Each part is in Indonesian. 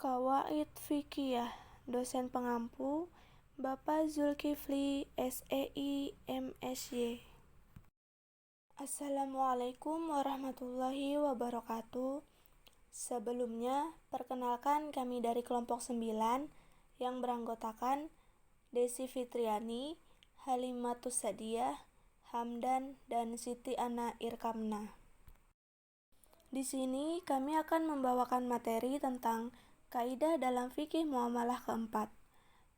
Qawaid Fiqhiyah, dosen pengampu, Bapak Zulkifli, SEI, MSy. Assalamualaikum warahmatullahi wabarakatuh. Sebelumnya, perkenalkan kami dari kelompok 9 yang beranggotakan Desi Fitriani, Halimatus Sadiah, Hamdan, dan Siti Ana Irkamna. Di sini kami akan membawakan materi tentang kaidah dalam fikih muamalah keempat.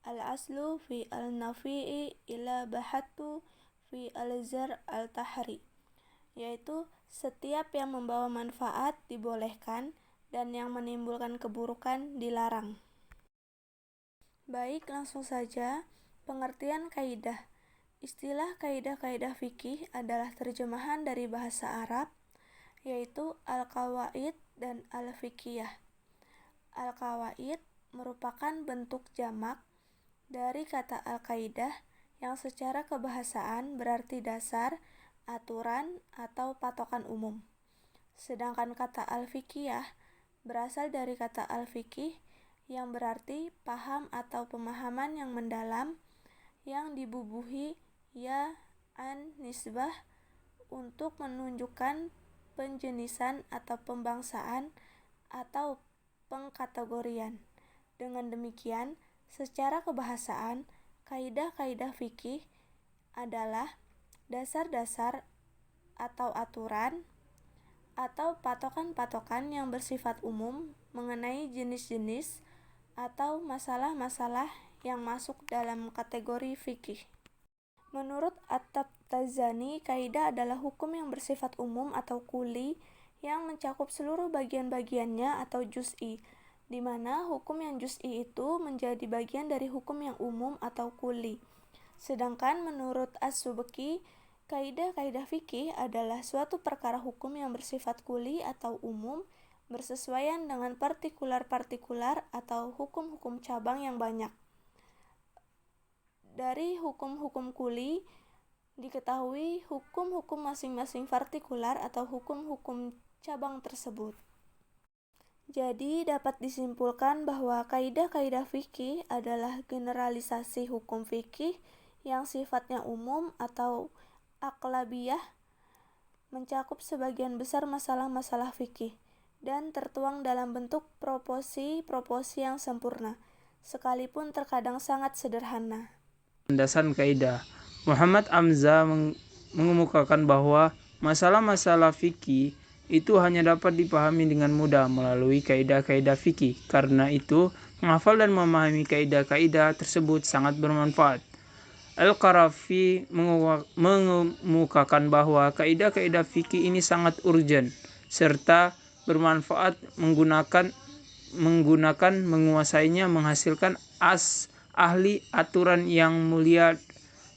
Al-aslu fi al-nafi'i ila bahatu fi al-zar al-tahri, yaitu setiap yang membawa manfaat dibolehkan dan yang menimbulkan keburukan dilarang. Baik, langsung saja pengertian kaidah. Istilah kaidah-kaidah fikih adalah terjemahan dari bahasa Arab, yaitu al-qawaid dan al-fiqhiyah. Al-qawaid merupakan bentuk jamak dari kata al-qaidah yang secara kebahasaan berarti dasar, aturan, atau patokan umum. Sedangkan kata al-fiqhiyah berasal dari kata al-fiqih yang berarti paham atau pemahaman yang mendalam yang dibubuhi ya an nisbah untuk menunjukkan penjenisan atau pembangsaan atau pengkategorian. Dengan demikian, secara kebahasaan, kaidah-kaidah fikih adalah dasar-dasar atau aturan atau patokan-patokan yang bersifat umum mengenai jenis-jenis atau masalah-masalah yang masuk dalam kategori fikih. Menurut At-Tabtazani, kaidah adalah hukum yang bersifat umum atau kuli yang mencakup seluruh bagian-bagiannya atau juz'i, di mana hukum yang juz'i itu menjadi bagian dari hukum yang umum atau kuli. Sedangkan menurut As-Subki, kaidah-kaidah fikih adalah suatu perkara hukum yang bersifat kuli atau umum bersesuaian dengan partikular-partikular atau hukum-hukum cabang yang banyak. Dari hukum-hukum kuli diketahui hukum-hukum masing-masing partikular atau hukum-hukum cabang tersebut. Jadi dapat disimpulkan bahwa kaidah-kaidah fikih adalah generalisasi hukum fikih yang sifatnya umum atau aqlabiyah, mencakup sebagian besar masalah-masalah fikih dan tertuang dalam bentuk proporsi-proporsi yang sempurna, sekalipun terkadang sangat sederhana. Landasan kaidah. Muhammad Amza mengemukakan bahwa masalah-masalah fikih itu hanya dapat dipahami dengan mudah melalui kaidah-kaidah fikih. Karena itu, menghafal dan memahami kaidah-kaidah tersebut sangat bermanfaat. Al-Qarafi mengemukakan bahwa kaidah-kaidah fikih ini sangat urgen serta bermanfaat menguasainya menghasilkan ahli aturan yang mulia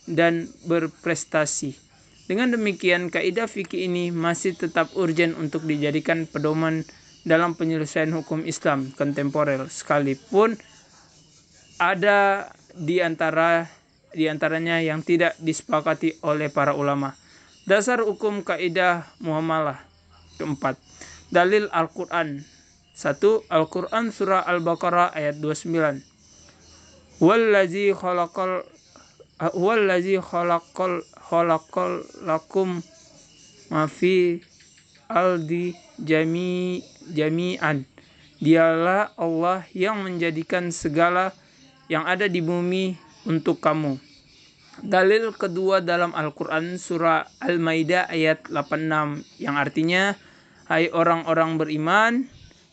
dan berprestasi. Dengan demikian, kaidah fikih ini masih tetap urgen untuk dijadikan pedoman dalam penyelesaian hukum Islam kontemporer, sekalipun ada di antaranya yang tidak disepakati oleh para ulama. Dasar hukum kaidah muamalah keempat. Dalil Al-Quran. 1. Al-Quran surah Al-Baqarah ayat 29. Huwallazi khalaqal lakum ma fi aldi jami'an. Dialah Allah yang menjadikan segala yang ada di bumi untuk kamu. Dalil kedua dalam Al-Quran surah Al-Maidah ayat 86 yang artinya, hai orang-orang beriman,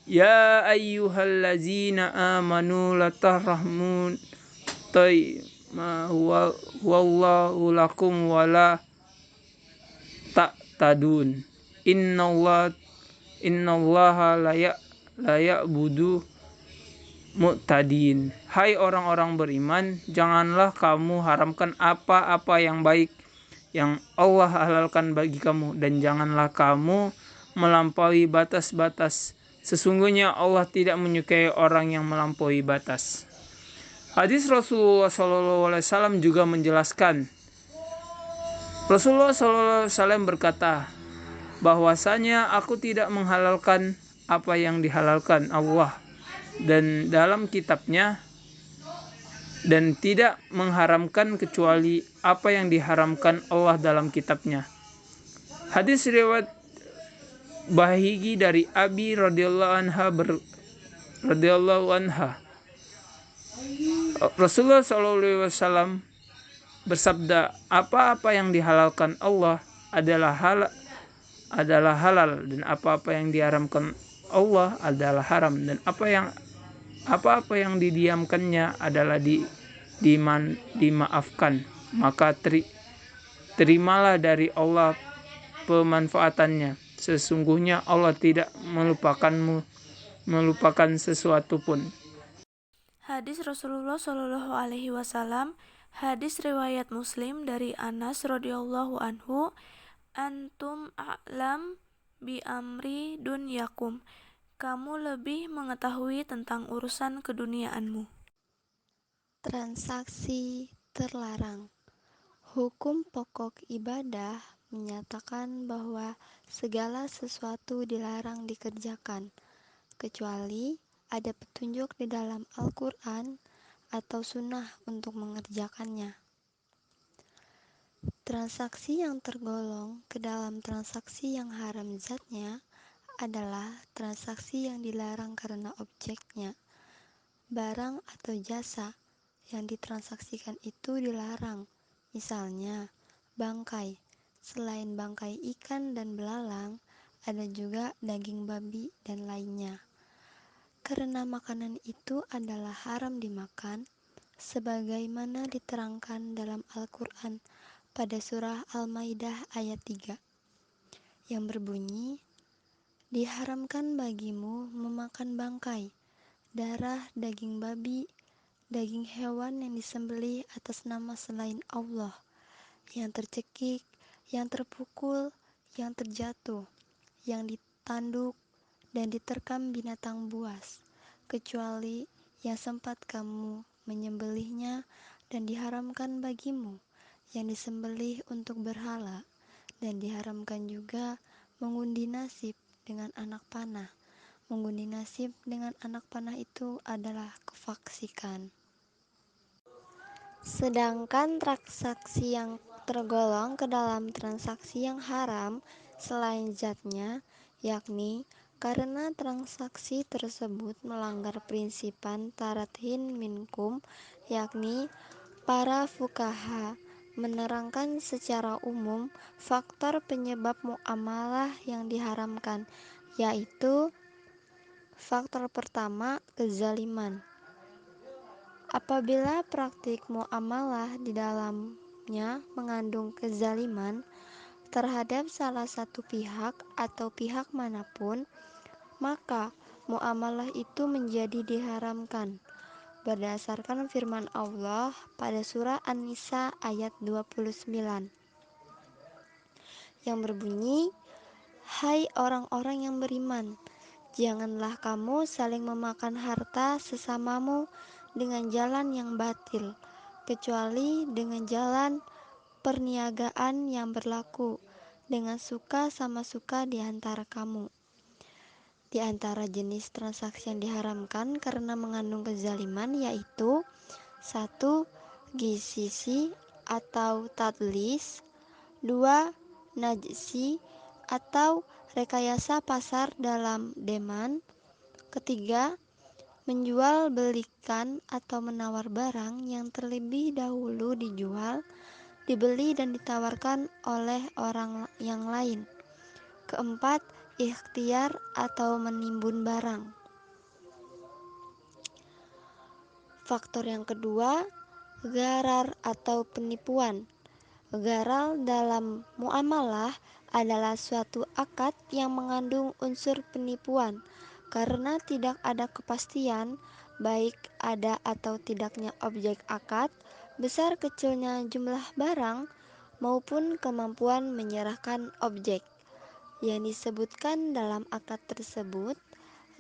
ya ayyuhallazina amanu latahramun wallahu lakum wala ta'tadun innallaha la ya'budu mu'tadin. Hai orang-orang beriman, janganlah kamu haramkan apa-apa yang baik yang Allah halalkan bagi kamu, dan janganlah kamu melampaui batas-batas. Sesungguhnya Allah tidak menyukai orang yang melampaui batas. Hadis Rasulullah SAW juga menjelaskan. Rasulullah SAW berkata bahwasanya aku tidak menghalalkan apa yang dihalalkan Allah, dan dalam kitabnya dan tidak mengharamkan kecuali apa yang diharamkan Allah dalam kitabnya. Hadis riwayat Bahigi dari Abi radhiyallahu anha Rasulullah SAW bersabda, apa-apa yang dihalalkan Allah adalah halal dan apa-apa yang diharamkan Allah adalah haram, dan apa-apa yang didiamkannya adalah dimaafkan. Maka terimalah dari Allah pemanfaatannya. Sesungguhnya Allah tidak melupakan sesuatu pun. Hadis Rasulullah Shallallahu Alaihi Wasallam. Hadis riwayat Muslim dari Anas radhiyallahu anhu. Antum a'lam bi amri dunyakum. Kamu lebih mengetahui tentang urusan keduniaanmu. Transaksi terlarang. Hukum pokok ibadah menyatakan bahwa segala sesuatu dilarang dikerjakan, kecuali ada petunjuk di dalam Al-Quran atau sunnah untuk mengerjakannya. Transaksi yang tergolong ke dalam transaksi yang haram zatnya adalah transaksi yang dilarang karena objeknya. Barang atau jasa yang ditransaksikan itu dilarang. Misalnya, bangkai. Selain bangkai ikan dan belalang, ada juga daging babi dan lainnya. Karena makanan itu adalah haram dimakan, sebagaimana diterangkan dalam Al-Quran pada surah Al-Maidah ayat 3, yang berbunyi, diharamkan bagimu memakan bangkai, darah daging babi, daging hewan yang disembelih atas nama selain Allah, yang tercekik, yang terpukul, yang terjatuh, yang ditanduk, dan diterkam binatang buas, kecuali yang sempat kamu menyembelihnya, dan diharamkan bagimu yang disembelih untuk berhala, dan diharamkan juga mengundi nasib dengan anak panah. Mengundi nasib dengan anak panah itu adalah kefaksikan. Sedangkan transaksi yang tergolong ke dalam transaksi yang haram selain zatnya, yakni karena transaksi tersebut melanggar prinsipan tarathin minkum, yakni para fuqaha menerangkan secara umum faktor penyebab muamalah yang diharamkan, yaitu faktor pertama, kezaliman. Apabila praktik muamalah di dalamnya mengandung kezaliman terhadap salah satu pihak atau pihak manapun, maka muamalah itu menjadi diharamkan berdasarkan firman Allah pada surah An-Nisa ayat 29 yang berbunyi, "Hai orang-orang yang beriman, janganlah kamu saling memakan harta sesamamu dengan jalan yang batil, kecuali dengan jalan perniagaan yang berlaku dengan suka sama suka di antara kamu." Di antara jenis transaksi yang diharamkan karena mengandung kezaliman yaitu 1. Gisisi atau tadlis, 2. Najsi atau rekayasa pasar dalam demand, ketiga, menjual belikan atau menawar barang yang terlebih dahulu dijual, dibeli dan ditawarkan oleh orang yang lain. Keempat, ikhtiar atau menimbun barang. Faktor yang kedua, gharar atau penipuan. Gharar dalam muamalah adalah suatu akad yang mengandung unsur penipuan karena tidak ada kepastian baik ada atau tidaknya objek akad, besar kecilnya jumlah barang, maupun kemampuan menyerahkan objek yang disebutkan dalam akad tersebut.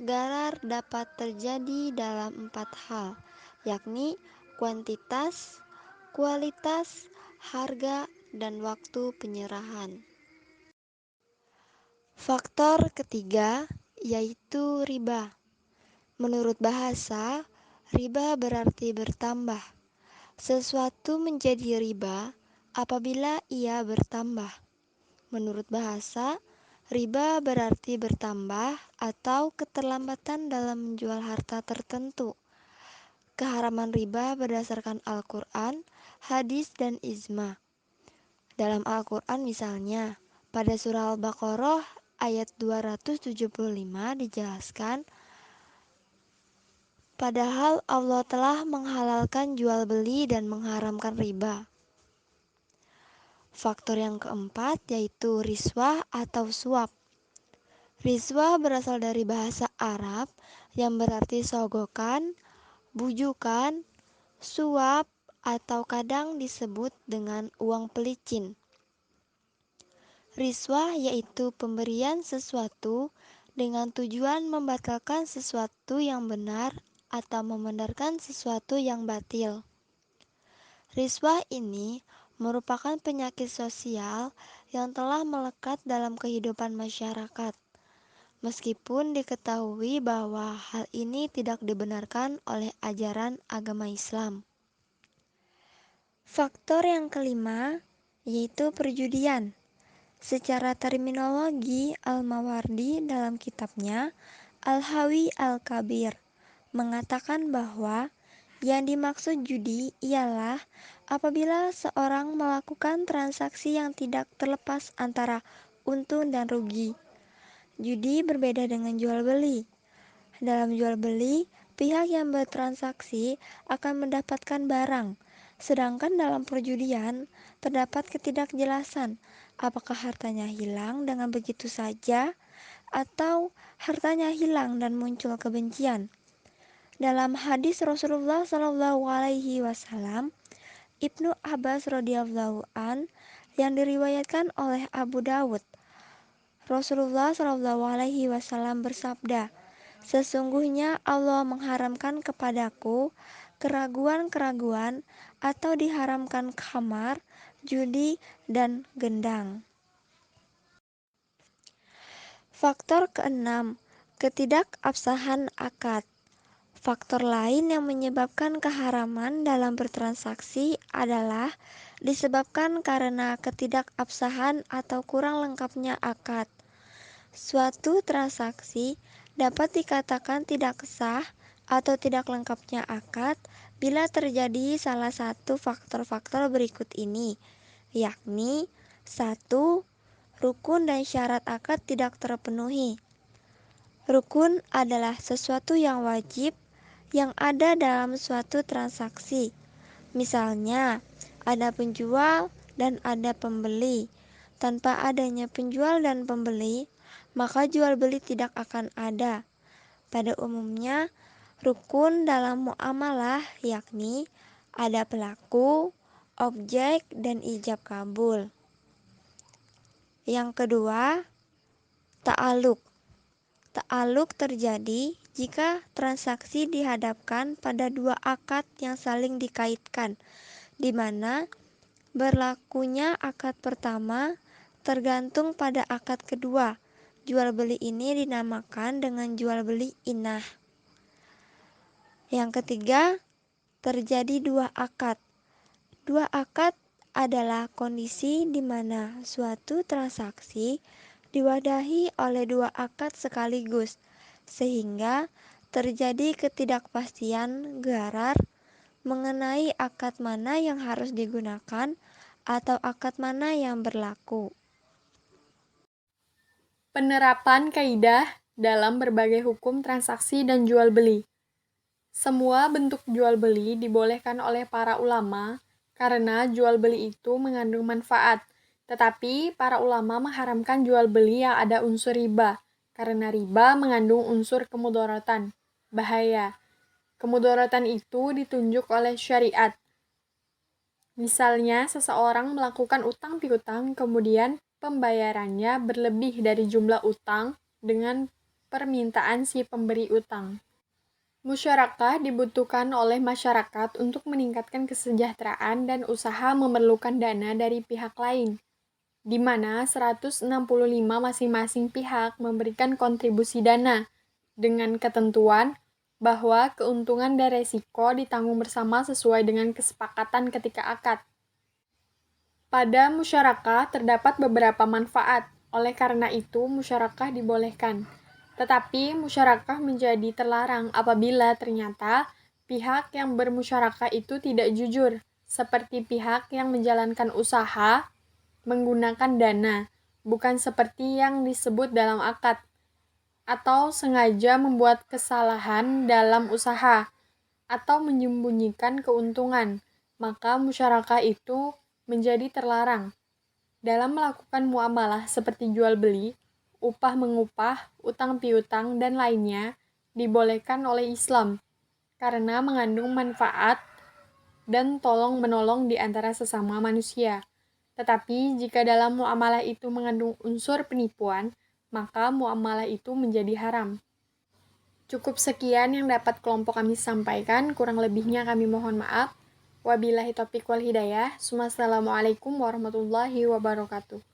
Gharar dapat terjadi dalam 4 hal, yakni kuantitas, kualitas, harga, dan waktu penyerahan. Faktor ketiga yaitu riba. Menurut bahasa, riba berarti bertambah. Sesuatu menjadi riba apabila ia bertambah. Menurut bahasa, riba berarti bertambah atau keterlambatan dalam menjual harta tertentu. Keharaman riba berdasarkan Al-Quran, hadis, dan ijma. Dalam Al-Quran misalnya, pada surah Al-Baqarah ayat 275 dijelaskan, padahal Allah telah menghalalkan jual beli dan mengharamkan riba. Faktor yang keempat yaitu riswah atau suap. Riswah berasal dari bahasa Arab yang berarti sogokan, bujukan, suap, atau kadang disebut dengan uang pelicin. Riswah yaitu pemberian sesuatu dengan tujuan membatalkan sesuatu yang benar atau membenarkan sesuatu yang batil. Riswah ini merupakan penyakit sosial yang telah melekat dalam kehidupan masyarakat. Meskipun diketahui bahwa hal ini tidak dibenarkan oleh ajaran agama Islam. Faktor yang kelima yaitu perjudian. Secara terminologi, Al-Mawardi dalam kitabnya Al-Hawi Al-Kabir mengatakan bahwa yang dimaksud judi ialah apabila seorang melakukan transaksi yang tidak terlepas antara untung dan rugi. Judi berbeda dengan jual beli. Dalam jual beli, pihak yang bertransaksi akan mendapatkan barang, sedangkan dalam perjudian terdapat ketidakjelasan apakah hartanya hilang dengan begitu saja atau hartanya hilang dan muncul kebencian. Dalam hadis Rasulullah Shallallahu Alaihi Wasallam, Ibnu Abbas radhiyallahu an yang diriwayatkan oleh Abu Dawud, Rasulullah Shallallahu Alaihi Wasallam bersabda, sesungguhnya Allah mengharamkan kepadaku keraguan-keraguan atau diharamkan khamar, judi, dan gendang. Faktor keenam, ketidakabsahan akad. Faktor lain yang menyebabkan keharaman dalam bertransaksi adalah disebabkan karena ketidakabsahan atau kurang lengkapnya akad. Suatu transaksi dapat dikatakan tidak sah atau tidak lengkapnya akad bila terjadi salah satu faktor-faktor berikut ini, yakni 1. Rukun dan syarat akad tidak terpenuhi. Rukun adalah sesuatu yang wajib yang ada dalam suatu transaksi. Misalnya, ada penjual dan ada pembeli. Tanpa adanya penjual dan pembeli, maka jual beli tidak akan ada. Pada umumnya, rukun dalam muamalah yakni ada pelaku, objek, dan ijab kabul. Yang kedua, ta'aluk. Ta'aluk terjadi jika transaksi dihadapkan pada dua akad yang saling dikaitkan, di mana berlakunya akad pertama tergantung pada akad kedua. Jual beli ini dinamakan dengan jual beli inah. Yang ketiga, terjadi dua akad. Dua akad adalah kondisi di mana suatu transaksi diwadahi oleh dua akad sekaligus, sehingga terjadi ketidakpastian gharar mengenai akad mana yang harus digunakan atau akad mana yang berlaku. Penerapan kaidah dalam berbagai hukum transaksi dan jual beli. Semua bentuk jual beli dibolehkan oleh para ulama karena jual beli itu mengandung manfaat, tetapi para ulama mengharamkan jual beli yang ada unsur riba karena riba mengandung unsur kemudaratan, bahaya. Kemudaratan itu ditunjuk oleh syariat. Misalnya, seseorang melakukan utang piutang, kemudian pembayarannya berlebih dari jumlah utang dengan permintaan si pemberi utang. Musyarakah dibutuhkan oleh masyarakat untuk meningkatkan kesejahteraan dan usaha memerlukan dana dari pihak lain, di mana 165 masing-masing pihak memberikan kontribusi dana, dengan ketentuan bahwa keuntungan dan resiko ditanggung bersama sesuai dengan kesepakatan ketika akad. Pada musyarakah terdapat beberapa manfaat, oleh karena itu musyarakah dibolehkan. Tetapi musyarakah menjadi terlarang apabila ternyata pihak yang bermusyarakah itu tidak jujur, seperti pihak yang menjalankan usaha menggunakan dana, bukan seperti yang disebut dalam akad, atau sengaja membuat kesalahan dalam usaha, atau menyembunyikan keuntungan, maka musyarakah itu menjadi terlarang. Dalam melakukan muamalah seperti jual beli, upah mengupah, utang piutang, dan lainnya dibolehkan oleh Islam, karena mengandung manfaat dan tolong-menolong di antara sesama manusia. Tetapi jika dalam muamalah itu mengandung unsur penipuan, maka muamalah itu menjadi haram. Cukup sekian yang dapat kelompok kami sampaikan, kurang lebihnya kami mohon maaf. Wabillahi taufiq wal hidayah. Wassalamualaikum warahmatullahi wabarakatuh.